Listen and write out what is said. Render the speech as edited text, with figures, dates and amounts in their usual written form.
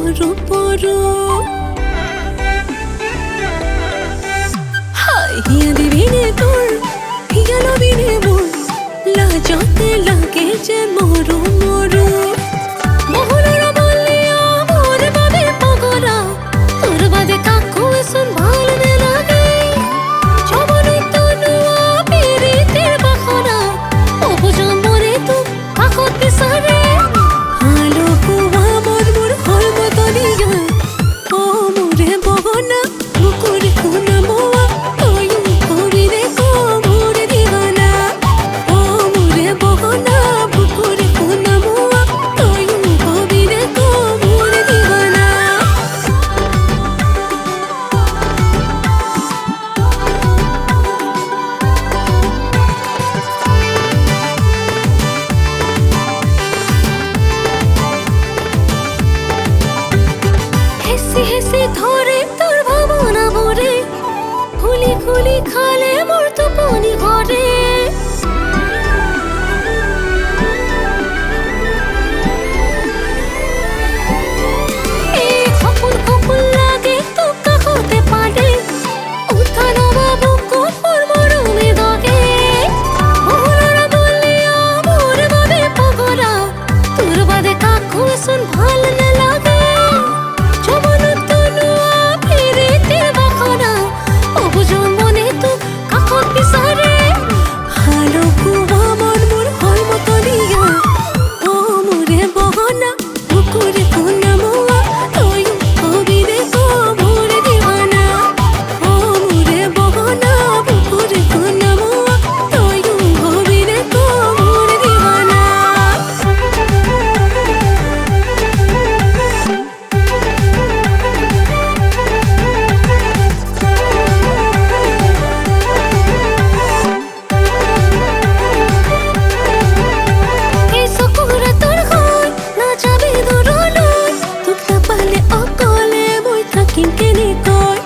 পরো পরো হাই হিয়া দিবিনে তোর হিয়া লবিনে মোর লাজতে লাগে যে মরো মরো মোহনের বলিয়া মোর বাদে পগরা তোর বাদে কাকু এসন ভালো নে লাগে জবনে তনুয়া পিরিতের বাখরা ও বুঝা মরে তো কাকত পিছারে হালো কুয়া মোর মোর হল মতনিয়া ও মোরে বহনা বুকুরে কোনা মোয়া ওই করি রে কো মোরে দিওয়ানা ও মোরে বহনা বুকুরে কোনা মোয়া ওই করি রে কো মোরে দিওয়ানা হেসে হেসে ধরে তোর ভাবনা ভরে খুলি খুলি খালে মোর তো পানি ঘরে খপুর খপুর লাগে তো কাকতে পারে উঠানো বাবু কোর মরমে দাগে মোহরা বলিয়া মোর বাদে পগরা তোর বাদে কাকু শুন ভাল না লাগে জবন তনুয়া পিরিতের বাখরা ও বুঝো মনে তো কাকত পিছারে হালো কুয়া মন মোর হল মতনিয়া ও মোরে বহনা বুকুরে কোনা মোয়া ওই কবি রে কো মোরে দিওয়ানা ও মোরে বহনা বুকুরে কোনা মোয়া ওই কবি রে কো মোরে দিওয়ানা এই সকুরা তোর হয় না যাবে দূরলৈ তোক না পালে অকলে মই থাকিম কেনে কয়